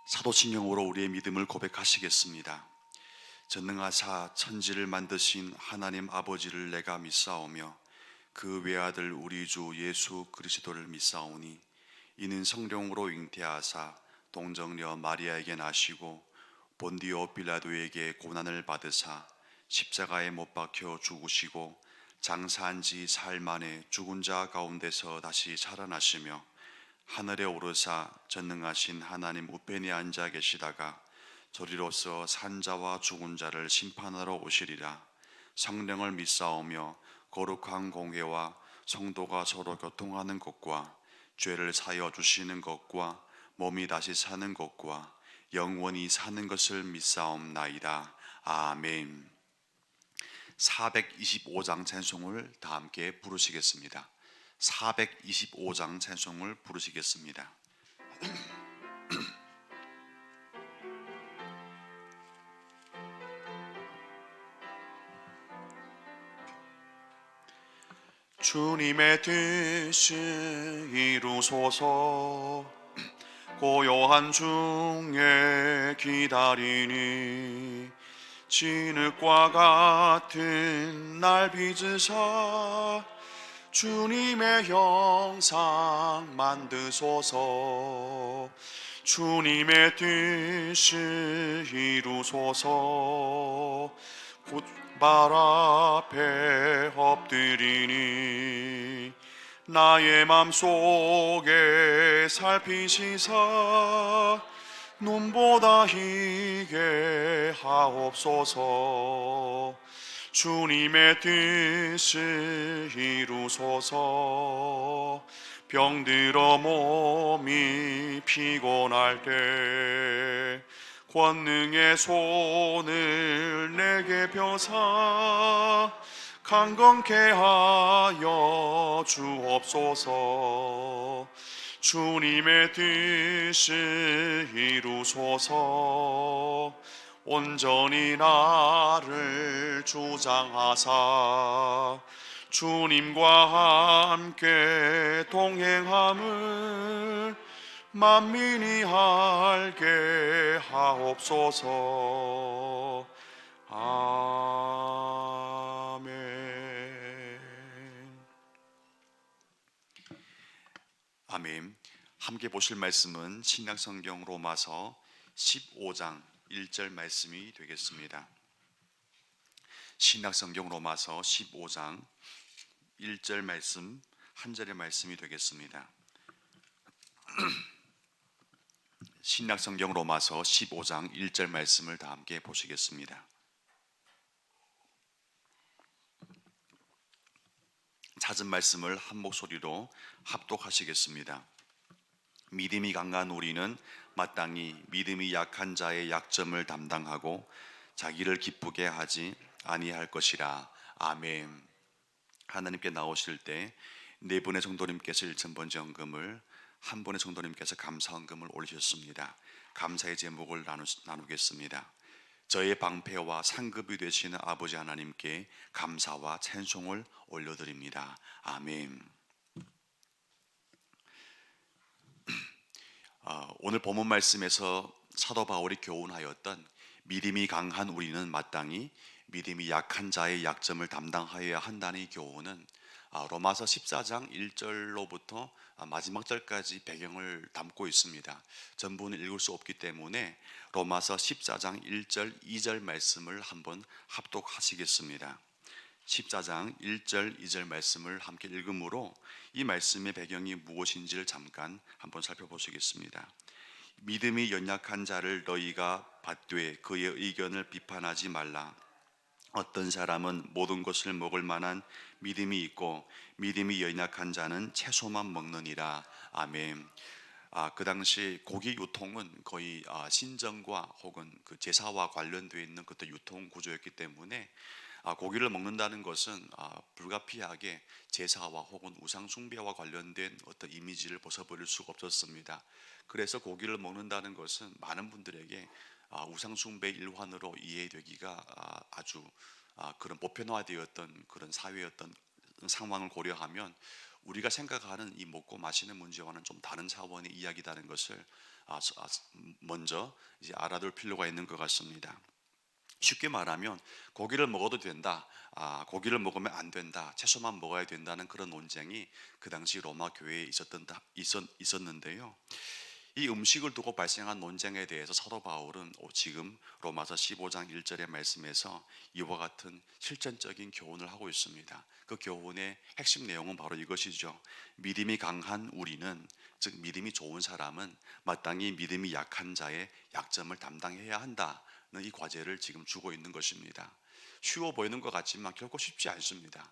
사도신경으로 우리의 믿음을 고백하시겠습니다. 전능하사 천지를 만드신 하나님 아버지를 내가 믿사오며 그 외아들 우리 주 예수 그리스도를 믿사오니 이는 성령으로 잉태하사 동정녀 마리아에게 나시고 본디오 빌라도에게 고난을 받으사 십자가에 못 박혀 죽으시고 장사한 지 사흘 만에 죽은 자 가운데서 다시 살아나시며 하늘에 오르사 전능하신 하나님 우편에 앉아 계시다가 저리로서 산자와 죽은 자를 심판하러 오시리라. 성령을 믿사오며 거룩한 공회와 성도가 서로 교통하는 것과 죄를 사여 주시는 것과 몸이 다시 사는 것과 영원히 사는 것을 믿사옵나이다. 아멘. 425장 찬송을 다 함께 부르시겠습니다. 425장 찬송을 부르시겠습니다. 주님의 뜻을 이루소서. 고요한 중에 기다리니 진흙과 같은 날 빚으사 주님의 형상 만드소서. 주님의 뜻을 이루소서. 곧 발 앞에 엎드리니 나의 맘속에 살피시사 눈보다 희게 하옵소서. 주님의 뜻을 이루소서. 병들어 몸이 피곤할 때 권능의 손을 내게 펴사 강건케 하여 주옵소서. 주님의 뜻을 이루소서. 온전히 나를 주장하사 주님과 함께 동행함을 만민이 알게 하옵소서. 아멘. 아멘. 함께 보실 말씀은 신약성경 로마서 15장 1절 말씀이 되겠습니다. 신약성경 로마서 15장 1절 말씀, 한 절의 말씀이 되겠습니다. 신약성경 로마서 15장 1절 말씀을 다 함께 보시겠습니다. 찾은 말씀을 한 목소리로 합독하시겠습니다. 믿음이 강한 우리는 마땅히 믿음이 약한 자의 약점을 담당하고 자기를 기쁘게 하지 아니할 것이라. 아멘. 하나님께 나오실 때 네 분의 성도님께서 1,000번째 헌금을, 한 분의 성도님께서 감사 헌금을 올리셨습니다. 감사의 제목을 나누겠습니다. 저의 방패와 상급이 되시는 아버지 하나님께 감사와 찬송을 올려드립니다. 아멘. 오늘 본문 말씀에서 사도 바울이 교훈하였던 믿음이 강한 우리는 마땅히 믿음이 약한 자의 약점을 담당하여야 한다는 이 교훈은 로마서 14장 1절로부터 마지막 절까지 배경을 담고 있습니다. 전부는 읽을 수 없기 때문에 로마서 14장 1절 2절 말씀을 한번 합독하시겠습니다. 14장 1절 2절 말씀을 함께 읽음으로 이 말씀의 배경이 무엇인지를 잠깐 한번 살펴보시겠습니다. 믿음이 연약한 자를 너희가 받되 그의 의견을 비판하지 말라. 어떤 사람은 모든 것을 먹을 만한 믿음이 있고 믿음이 연약한 자는 채소만 먹느니라. 아멘. 그 당시 고기 유통은 거의 신정과 혹은 그 제사와 관련되어 있는 그때 유통 구조였기 때문에 고기를 먹는다는 것은 불가피하게 제사와 혹은 우상 숭배와 관련된 어떤 이미지를 벗어버릴 수가 없었습니다. 그래서 고기를 먹는다는 것은 많은 분들에게 우상 숭배의 일환으로 이해되기가 아주 그런 보편화되었던 그런 사회였던 상황을 고려하면 우리가 생각하는 이 먹고 마시는 문제와는 좀 다른 차원의 이야기다는 것을 먼저 이제 알아둘 필요가 있는 것 같습니다. 쉽게 말하면 고기를 먹어도 된다, 고기를 먹으면 안 된다, 채소만 먹어야 된다는 그런 논쟁이 그 당시 로마 교회에 있었는데요. 이 음식을 두고 발생한 논쟁에 대해서 사도 바울은 지금 로마서 15장 1절의 말씀에서 이와 같은 실전적인 교훈을 하고 있습니다. 그 교훈의 핵심 내용은 바로 이것이죠. 믿음이 강한 우리는, 즉 믿음이 좋은 사람은 마땅히 믿음이 약한 자의 약점을 담당해야 한다는 이 과제를 지금 주고 있는 것입니다. 쉬워 보이는 것 같지만 결코 쉽지 않습니다.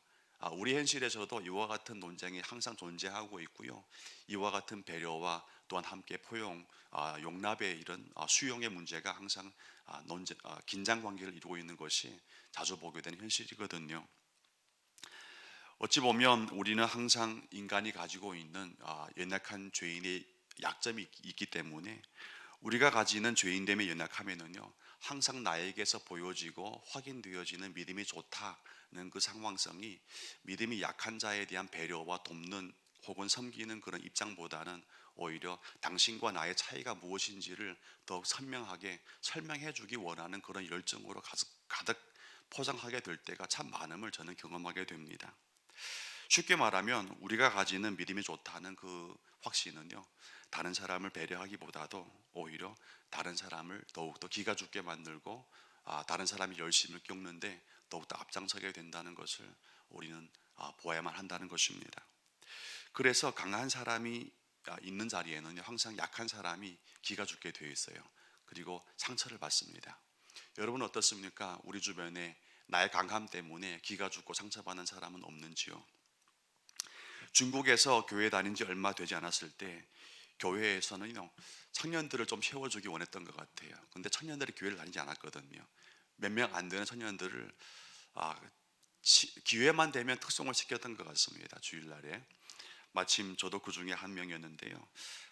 우리 현실에서도 이와 같은 논쟁이 항상 존재하고 있고요. 이와 같은 배려와 또한 함께 포용, 용납의 이런 수용의 문제가 항상 긴장 관계를 이루고 있는 것이 자주 보게 되는 현실이거든요. 어찌 보면 우리는 항상 인간이 가지고 있는 연약한 죄인의 약점이 있기 때문에 우리가 가지는 죄인됨에 연약하면은요 항상 나에게서 보여지고 확인되어지는 믿음이 좋다는 그 상황성이 믿음이 약한 자에 대한 배려와 돕는 혹은 섬기는 그런 입장보다는 오히려 당신과 나의 차이가 무엇인지를 더욱 선명하게 설명해 주기 원하는 그런 열정으로 가득 포장하게 될 때가 참 많음을 저는 경험하게 됩니다. 쉽게 말하면 우리가 가지는 믿음이 좋다는 그 확신은요 다른 사람을 배려하기보다도 오히려 다른 사람을 더욱더 기가 죽게 만들고 다른 사람이 열심을 겪는데 더욱더 앞장서게 된다는 것을 우리는 보아야만 한다는 것입니다. 그래서 강한 사람이 있는 자리에는 항상 약한 사람이 기가 죽게 되어 있어요. 그리고 상처를 받습니다. 여러분 어떻습니까? 우리 주변에 나의 강함 때문에 기가 죽고 상처받는 사람은 없는지요? 중국에서 교회 다닌 지 얼마 되지 않았을 때 교회에서는요 청년들을 좀 세워주기 원했던 것 같아요. 근데 청년들이 교회를 다니지 않았거든요. 몇 명 안 되는 청년들을 기회만 되면 특송을 시켰던 것 같습니다. 주일날에 마침 저도 그 중에 한 명이었는데요.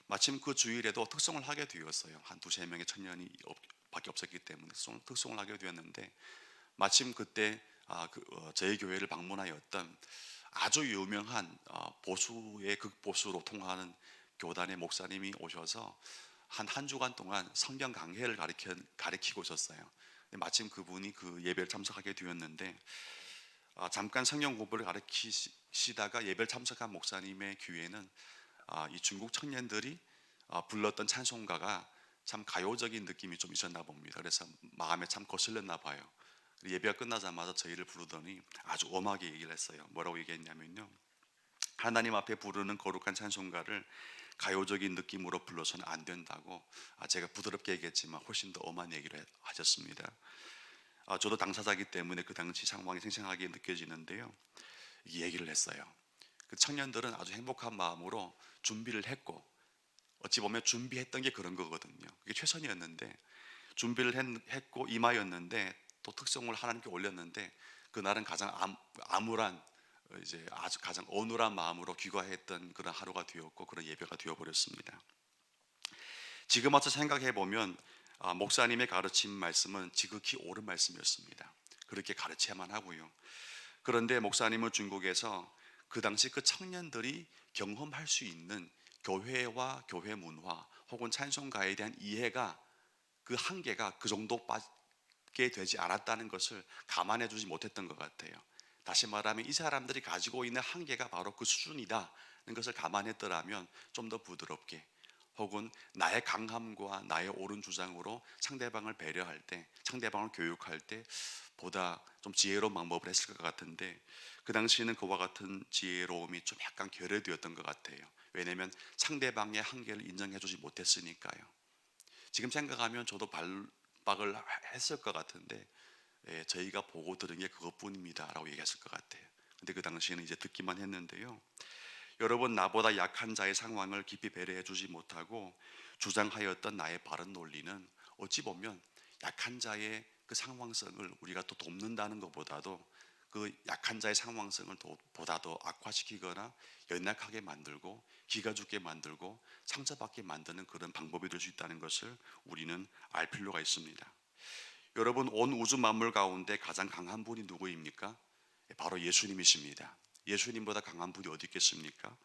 마침 그 주일에도 특송을 하게 되었어요. 한 두세 명의 청년이 밖에 없었기 때문에 특송을 하게 되었는데 마침 그때 저희 교회를 방문하였던 아주 유명한 보수의 극보수로 통하는 교단의 목사님이 오셔서 한 주간 동안 성경 강해를 가르치고 있었어요. 마침 그분이 그 예배를 참석하게 되었는데 잠깐 성경 공부를 가르치시다가 예배를 참석한 목사님의 귀에는 이 중국 청년들이 불렀던 찬송가가 참 가요적인 느낌이 좀 있었나 봅니다. 그래서 마음에 참 거슬렸나 봐요. 예배가 끝나자마자 저희를 부르더니 아주 엄하게 얘기를 했어요. 뭐라고 얘기했냐면요, 하나님 앞에 부르는 거룩한 찬송가를 가요적인 느낌으로 불러서는 안 된다고 제가 부드럽게 얘기했지만 훨씬 더 엄한 얘기를 하셨습니다. 저도 당사자이기 때문에 그 당시 상황이 생생하게 느껴지는데요, 이 얘기를 했어요. 그 청년들은 아주 행복한 마음으로 준비를 했고, 어찌 보면 준비했던 게 그런 거거든요. 그게 최선이었는데 준비를 했고 임하였는데 또 특성을 하나님께 올렸는데 그날은 가장 암울한 이제 아주 가장 어눌한 마음으로 귀가했던 그런 하루가 되었고 그런 예배가 되어버렸습니다. 지금 와서 생각해 보면 목사님의 가르침 말씀은 지극히 옳은 말씀이었습니다. 그렇게 가르쳐야만 하고요. 그런데 목사님은 중국에서 그 당시 그 청년들이 경험할 수 있는 교회와 교회 문화 혹은 찬송가에 대한 이해가 그 한계가 그 정도밖에 되지 않았다는 것을 감안해 주지 못했던 것 같아요. 다시 말하면 이 사람들이 가지고 있는 한계가 바로 그 수준이다는 것을 감안했더라면 좀 더 부드럽게 혹은 나의 강함과 나의 옳은 주장으로 상대방을 배려할 때, 상대방을 교육할 때 보다 좀 지혜로운 방법을 했을 것 같은데 그 당시에는 그와 같은 지혜로움이 좀 약간 결여되었던 것 같아요. 왜냐하면 상대방의 한계를 인정해 주지 못했으니까요. 지금 생각하면 저도 발박을 했을 것 같은데 저희가 보고 들은 게 그것뿐입니다 라고 얘기했을 것 같아요. 근데 그 당시에는 이제 듣기만 했는데요, 여러분 나보다 약한 자의 상황을 깊이 배려해 주지 못하고 주장하였던 나의 바른 논리는 어찌 보면 약한 자의 그 상황성을 우리가 또 돕는다는 것보다도 그 약한 자의 상황성을 보다 더 악화시키거나 연약하게 만들고 기가 죽게 만들고 상처받게 만드는 그런 방법이 될 수 있다는 것을 우리는 알 필요가 있습니다. 여러분 온 우주 만물 가운데 가장 강한 분이 누구입니까? 바로 예수님이십니다. 예수님보다 강한 분이 어디 있겠습니까?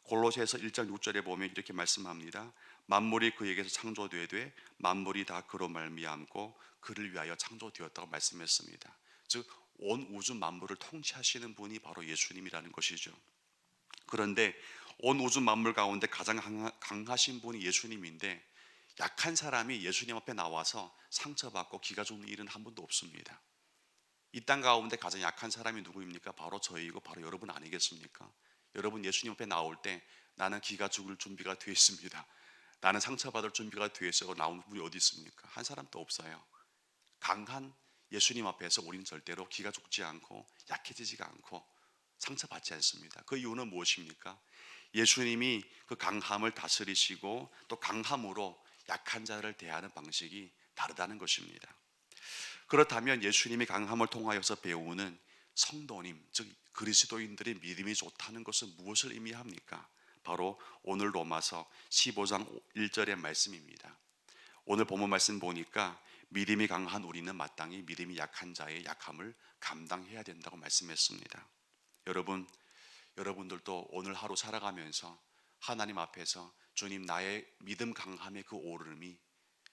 골로새서 1장 6절에 보면 이렇게 말씀합니다. 만물이 그에게서 창조되되 만물이 다 그로 말미암고 그를 위하여 창조되었다고 말씀했습니다. 즉 온 우주 만물을 통치하시는 분이 바로 예수님이라는 것이죠. 그런데 온 우주 만물 가운데 가장 강하신 분이 예수님인데 약한 사람이 예수님 앞에 나와서 상처받고 기가 죽는 일은 한 번도 없습니다. 이 땅 가운데 가장 약한 사람이 누구입니까? 바로 저희고 바로 여러분 아니겠습니까? 여러분 예수님 앞에 나올 때 나는 기가 죽을 준비가 되어 있습니다, 나는 상처받을 준비가 되어 있어요 나오는 분이 어디 있습니까? 한 사람도 없어요. 강한 예수님 앞에서 우리는 절대로 기가 죽지 않고 약해지지가 않고 상처받지 않습니다. 그 이유는 무엇입니까? 예수님이 그 강함을 다스리시고 또 강함으로 약한 자를 대하는 방식이 다르다는 것입니다. 그렇다면 예수님이 강함을 통하여서 배우는 성도님, 즉 그리스도인들의 믿음이 좋다는 것은 무엇을 의미합니까? 바로 오늘 로마서 15장 1절의 말씀입니다. 오늘 본문 말씀 보니까 믿음이 강한 우리는 마땅히 믿음이 약한 자의 약함을 감당해야 된다고 말씀했습니다. 여러분들도 오늘 하루 살아가면서 하나님 앞에서 주님, 나의 믿음 강함의 그 오름이,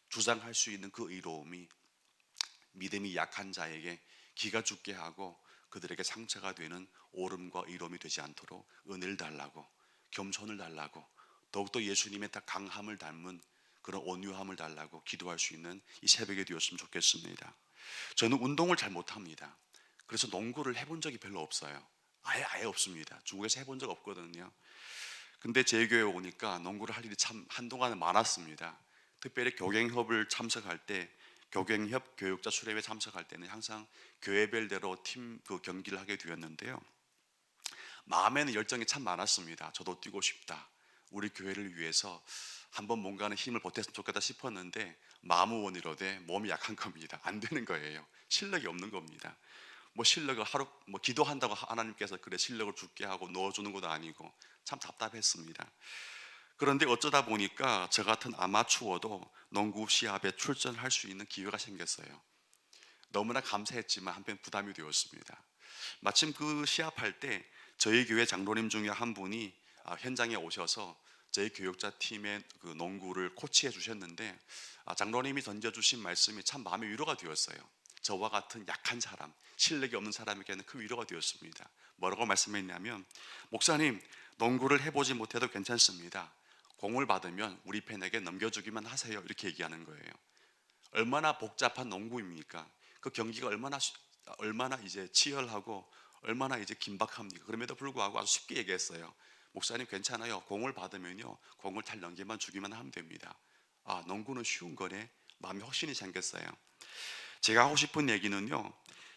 주장할 수 있는 그 의로움이 믿음이 약한 자에게 기가 죽게 하고 그들에게 상처가 되는 오름과 의로움이 되지 않도록 은혜를 달라고, 겸손을 달라고, 더욱더 예수님의 강함을 닮은 그런 온유함을 달라고 기도할 수 있는 이 새벽이 되었으면 좋겠습니다. 저는 운동을 잘 못합니다. 그래서 농구를 해본 적이 별로 없어요. 아예 없습니다. 중국에서 해본 적 없거든요. 근데 제 교회에 오니까 농구를 할 일이 참 한동안은 많았습니다. 특별히 교갱협을 참석할 때, 교갱협 교육자 수련회 참석할 때는 항상 교회별대로 팀 그 경기를 하게 되었는데요. 마음에는 열정이 참 많았습니다. 저도 뛰고 싶다, 우리 교회를 위해서 한번 뭔가는 힘을 보탰으면 좋겠다 싶었는데 마무원이로되 몸이 약한 겁니다. 안 되는 거예요. 실력이 없는 겁니다. 뭐 실력을 하루 뭐 기도한다고 하나님께서 그래 실력을 죽게 하고 넣어주는 것도 아니고 참 답답했습니다. 그런데 어쩌다 보니까 저 같은 아마추어도 농구 시합에 출전할 수 있는 기회가 생겼어요. 너무나 감사했지만 한편 부담이 되었습니다. 마침 그 시합할 때 저희 교회 장로님 중에 한 분이 현장에 오셔서 저희 교육자 팀의 그 농구를 코치해 주셨는데 장로님이 던져주신 말씀이 참 마음의 위로가 되었어요. 저와 같은 약한 사람, 실력이 없는 사람에게는 그 위로가 되었습니다. 뭐라고 말씀했냐면, 목사님, 농구를 해보지 못해도 괜찮습니다. 공을 받으면 우리 팬에게 넘겨주기만 하세요. 이렇게 얘기하는 거예요. 얼마나 복잡한 농구입니까? 그 경기가 얼마나 이제 치열하고 얼마나 이제 긴박합니까? 그럼에도 불구하고 아주 쉽게 얘기했어요. 목사님 괜찮아요. 공을 받으면요, 공을 잘 넘기만 주기만 하면 됩니다. 농구는 쉬운 거네. 마음이 확신이 생겼어요. 제가 하고 싶은 얘기는요,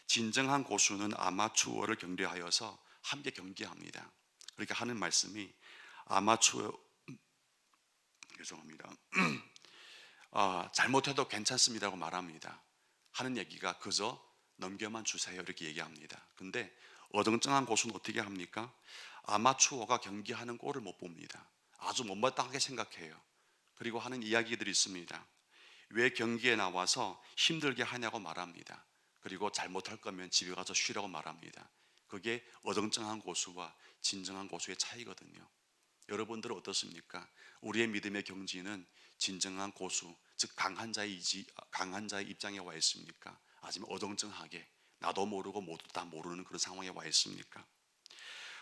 진정한 고수는 아마추어를 경계하여서 함께 경기합니다. 그렇게 하는 말씀이 아마추어, 죄송합니다. 잘못해도 괜찮습니다라고 말합니다. 하는 얘기가 그저 넘겨만 주세요 이렇게 얘기합니다. 근데 어정쩡한 고수는 어떻게 합니까? 아마추어가 경기하는 꼴을 못 봅니다. 아주 못마땅하게 생각해요. 그리고 하는 이야기들이 있습니다. 왜 경기에 나와서 힘들게 하냐고 말합니다. 그리고 잘못할 거면 집에 가서 쉬라고 말합니다. 그게 어정쩡한 고수와 진정한 고수의 차이거든요. 여러분들은 어떻습니까? 우리의 믿음의 경지는 진정한 고수, 즉 강한 자의 입장에 와 있습니까? 아니면 어정쩡하게 나도 모르고 모두 다 모르는 그런 상황에 와 있습니까?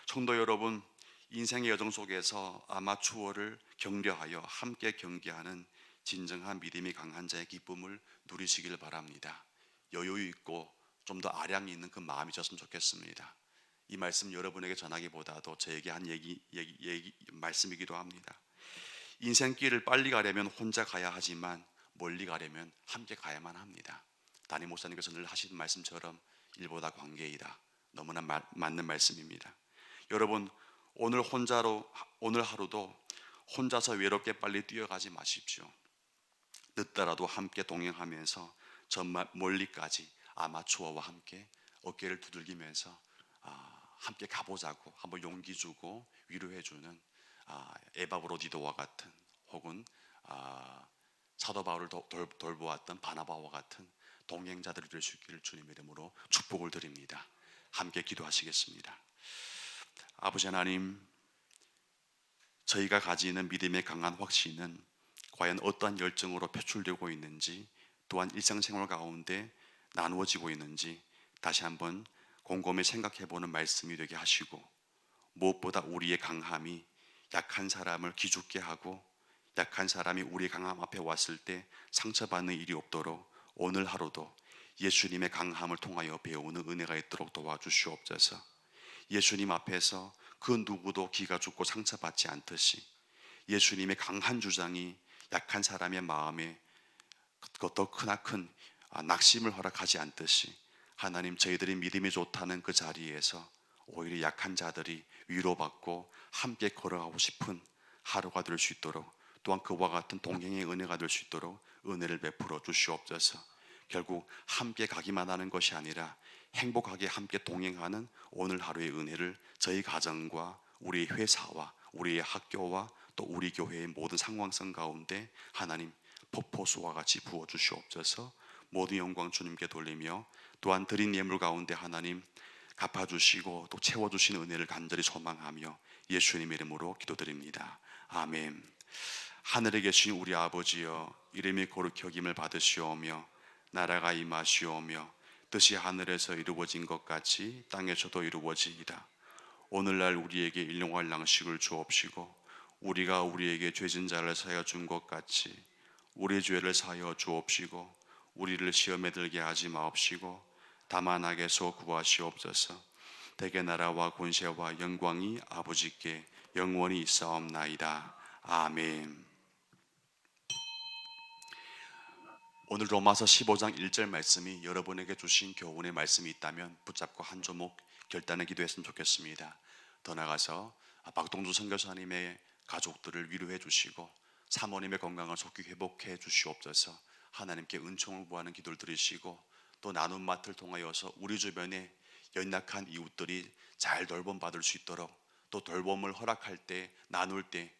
성도 여러분, 인생의 여정 속에서 아마추어를 격려하여 함께 경기하는 진정한 믿음이 강한 자의 기쁨을 누리시길 바랍니다. 여유 있고 좀 더 아량이 있는 그 마음이셨으면 좋겠습니다. 이 말씀 여러분에게 전하기보다도 저에게 한 말씀이기도 합니다. 인생길을 빨리 가려면 혼자 가야 하지만 멀리 가려면 함께 가야만 합니다. 담임 목사님께서 늘 하시는 말씀처럼 일보다 관계이다. 너무나 맞는 말씀입니다. 여러분, 오늘 하루도 혼자서 외롭게 빨리 뛰어가지 마십시오. 늦더라도 함께 동행하면서 정말 멀리까지 아마추어와 함께 어깨를 두들기면서 함께 가보자고 한번 용기 주고 위로해 주는 에바브로디도와 같은, 혹은 사도 바울을 돌보았던 바나바와 같은 동행자들이 될 수 있기를 주님의 이름으로 축복을 드립니다. 함께 기도하시겠습니다. 아버지 하나님, 저희가 가지는 믿음의 강한 확신은 과연 어떠한 열정으로 표출되고 있는지, 또한 일상생활 가운데 나누어지고 있는지 다시 한번 곰곰이 생각해보는 말씀이 되게 하시고, 무엇보다 우리의 강함이 약한 사람을 기죽게 하고, 약한 사람이 우리의 강함 앞에 왔을 때 상처받는 일이 없도록 오늘 하루도 예수님의 강함을 통하여 배우는 은혜가 있도록 도와주시옵소서. 예수님 앞에서 그 누구도 기가 죽고 상처받지 않듯이 예수님의 강한 주장이 약한 사람의 마음에 더 크나큰 낙심을 허락하지 않듯이, 하나님, 저희들이 믿음이 좋다는 그 자리에서 오히려 약한 자들이 위로받고 함께 걸어가고 싶은 하루가 될 수 있도록, 또한 그와 같은 동행의 은혜가 될 수 있도록 은혜를 베풀어 주시옵소서. 결국 함께 가기만 하는 것이 아니라 행복하게 함께 동행하는 오늘 하루의 은혜를 저희 가정과 우리 회사와 우리의 학교와 또 우리 교회의 모든 상황성 가운데 하나님 폭포수와 같이 부어 주시옵소서. 모든 영광 주님께 돌리며, 또한 드린 예물 가운데 하나님 갚아주시고 또 채워주시는 은혜를 간절히 소망하며 예수님 이름으로 기도드립니다. 아멘. 하늘에 계신 우리 아버지여, 이름이 거룩히 여김을 받으시오며 나라가 임하시오며 뜻이 하늘에서 이루어진 것 같이 땅에서도 이루어지이다. 오늘날 우리에게 일용할 양식을 주옵시고 우리가 우리에게 죄진 자를 사하여 준 것 같이 우리 죄를 사하여 주옵시고 우리를 시험에 들게 하지 마옵시고 다만 악에서 구하시옵소서. 대개 나라와 권세와 영광이 아버지께 영원히 있사옵나이다. 아멘. 오늘 로마서 15장 1절 말씀이 여러분에게 주신 교훈의 말씀이 있다면 붙잡고 한 조목 결단을 기도했으면 좋겠습니다. 더 나아가서 박동주 선교사님의 가족들을 위로해 주시고 사모님의 건강을 속히 회복해 주시옵소서. 하나님께 은총을 구하는 기도를 드리시고, 또 나눔 마트를 통하여서 우리 주변에 연약한 이웃들이 잘 돌봄받을 수 있도록, 또 돌봄을 허락할 때 나눌 때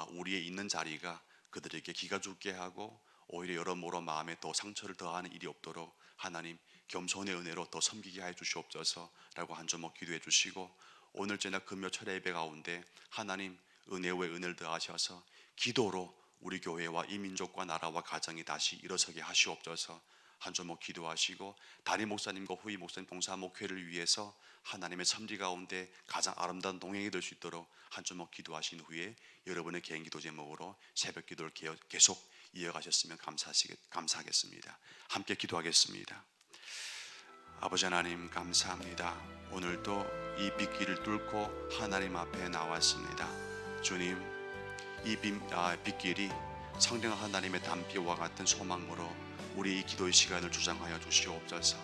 우리의 있는 자리가 그들에게 기가 죽게 하고 오히려 여러모로 마음에 더 상처를 더하는 일이 없도록 하나님 겸손의 은혜로 더 섬기게 하여 주시옵소서 라고 한 조목 기도해 주시고, 오늘 저녁 금요 철야 예배 가운데 하나님 은혜 위에 은혜를 더하셔서 기도로 우리 교회와 이 민족과 나라와 가정이 다시 일어서게 하시옵소서 한 조목 기도하시고, 담임 목사님과 후임 목사님 봉사 목회를 위해서 하나님의 섭리 가운데 가장 아름다운 동행이 될 수 있도록 한 조목 기도하신 후에 여러분의 개인 기도 제목으로 새벽 기도를 계속 이어가셨으면 감사하겠습니다. 함께 기도하겠습니다. 아버지 하나님 감사합니다. 오늘도 이 빗길을 뚫고 하나님 앞에 나왔습니다. 주님, 이 빗길이 성령 하나님의 담비와 같은 소망으로 우리 이 기도의 시간을 주장하여 주시옵소서.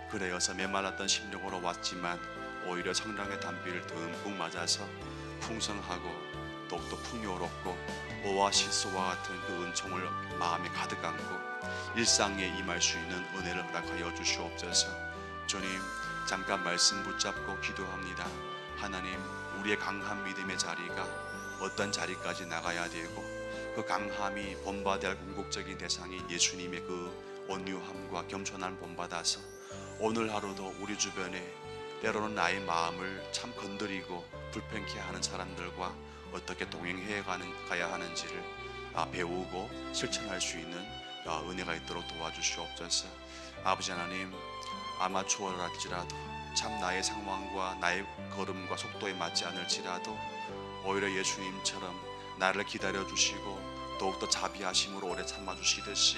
그래여서 메말랐던 심령으로 왔지만 오히려 성령의 담비를 듬뿍 맞아서 풍성하고 더욱더 풍요롭고 오아시스와 같은 그 은총을 마음에 가득 안고 일상에 임할 수 있는 은혜를 허락하여 주시옵소서. 주님, 잠깐 말씀 붙잡고 기도합니다. 하나님, 우리의 강한 믿음의 자리가 어떤 자리까지 나가야 되고, 그 강함이 본받아야 할 궁극적인 대상이 예수님의 그 온유함과 겸손함을 본받아서 오늘 하루도 우리 주변에 때로는 나의 마음을 참 건드리고 불편케 하는 사람들과 어떻게 동행해 가야 하는지를 배우고 실천할 수 있는 은혜가 있도록 도와주시옵소서. 아버지 하나님, 아마추어라 할지라도 참 나의 상황과 나의 걸음과 속도에 맞지 않을지라도 오히려 예수님처럼 나를 기다려주시고 더욱더 자비하심으로 오래 참아주시듯이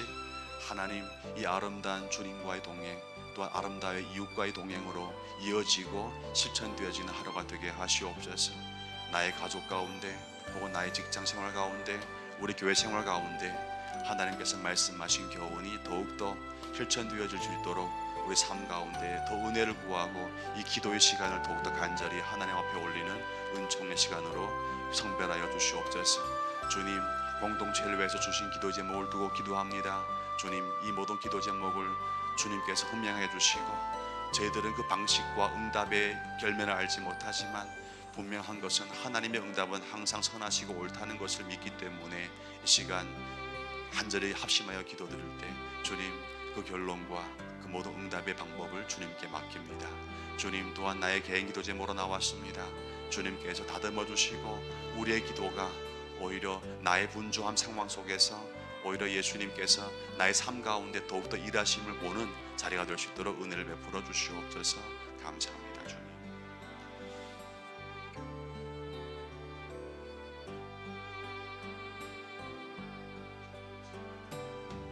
하나님, 이 아름다운 주님과의 동행, 또한 아름다운 이웃과의 동행으로 이어지고 실천되어지는 하루가 되게 하시옵소서. 나의 가족 가운데 혹은 나의 직장 생활 가운데 우리 교회 생활 가운데 하나님께서 말씀하신 교훈이 더욱더 실천되어질 수 있도록 우리 삶 가운데 더 은혜를 구하고 이 기도의 시간을 더욱더 간절히 하나님 앞에 올리는 은총의 시간으로 성별하여 주시옵소서. 주님, 공동체를 위해서 주신 기도 제목을 두고 기도합니다. 주님, 이 모든 기도 제목을 주님께서 훈명해 주시고, 저희들은 그 방식과 응답의 결면을 알지 못하지만 분명한 것은 하나님의 응답은 항상 선하시고 옳다는 것을 믿기 때문에 이 시간 간절히 합심하여 기도드릴 때 주님, 그 결론과 그 모든 응답의 방법을 주님께 맡깁니다. 주님, 또한 나의 개인 기도 제목으로 나왔습니다. 주님께서 다듬어 주시고 우리의 기도가 오히려 나의 분주한 상황 속에서 오히려 예수님께서 나의 삶 가운데 더욱더 일하심을 보는 자리가 될 수 있도록 은혜를 베풀어 주시옵소서. 감사합니다 주님.